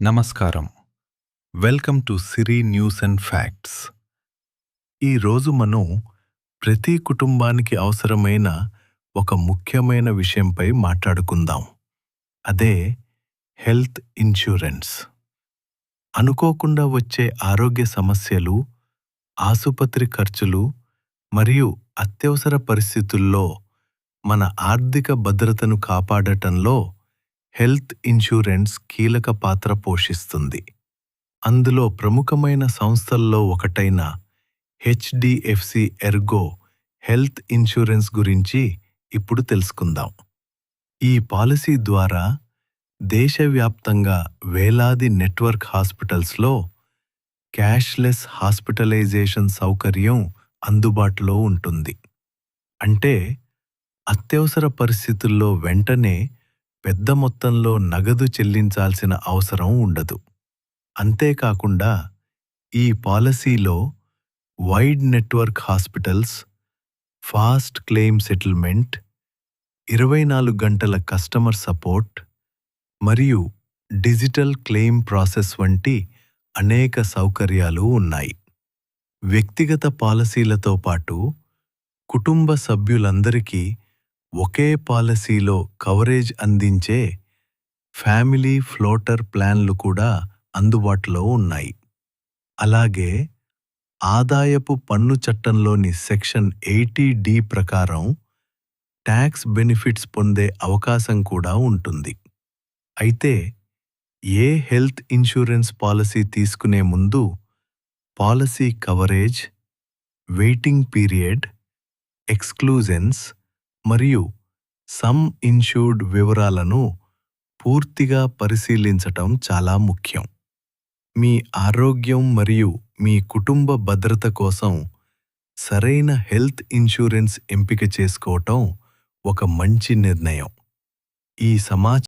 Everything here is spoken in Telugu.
నమస్కారం. Welcome to Siri news and facts. ఈరోజు మనం ప్రతి కుటుంబానికి అవసరమైన ఒక ముఖ్యమైన విషయంపై మాట్లాడుకుందాం. అదే హెల్త్ ఇన్సూరెన్స్. అనుకోకుండా వచ్చే ఆరోగ్య సమస్యలు, ఆసుపత్రి ఖర్చులు మరియు అత్యవసర పరిస్థితుల్లో మన ఆర్థిక భద్రతను కాపాడటంలో హెల్త్ ఇన్సూరెన్స్ కీలక పాత్ర పోషిస్తుంది. అందులో ప్రముఖమైన సంస్థల్లో ఒకటైన హెచ్డిఎఫ్సి ఎర్గో హెల్త్ ఇన్సూరెన్స్ గురించి ఇప్పుడు తెలుసుకుందాం. ఈ పాలసీ ద్వారా దేశవ్యాప్తంగా వేలాది నెట్వర్క్ హాస్పిటల్స్లో క్యాష్లెస్ హాస్పిటలైజేషన్ సౌకర్యం అందుబాటులో ఉంటుంది. అంటే అత్యవసర పరిస్థితుల్లో వెంటనే పెద్ద మొత్తంలో నగదు చెల్లించాల్సిన అవసరం ఉండదు. అంతేకాకుండా ఈ పాలసీలో wide network hospitals, fast claim settlement, 24 గంటల కస్టమర్ సపోర్ట్ మరియు డిజిటల్ క్లెయిమ్ ప్రాసెస్ వంటి అనేక సౌకర్యాలు ఉన్నాయి. వ్యక్తిగత పాలసీలతో పాటు కుటుంబ సభ్యులందరికీ ఒకే పాలసీలో కవరేజ్ అందించే ఫ్యామిలీ ఫ్లోటర్ ప్లాన్లు కూడా అందుబాటులో ఉన్నాయి. అలాగే ఆదాయపు పన్ను చట్టంలోని సెక్షన్ 80D ప్రకారం ట్యాక్స్ బెనిఫిట్స్ పొందే అవకాశం కూడా ఉంటుంది. అయితే ఏ హెల్త్ ఇన్సూరెన్స్ పాలసీ తీసుకునే ముందు policy coverage, waiting period, exclusions మరియు సమ్ ఇన్సూర్డ్ వివరాలను పూర్తిగా పరిశీలించటం చాలా ముఖ్యం. మీ ఆరోగ్యం మరియు మీ కుటుంబ భద్రత కోసం సరైన హెల్త్ ఇన్సూరెన్స్ ఎంపిక చేసుకోవటం ఒక మంచి నిర్ణయం. ఈ సమాచారం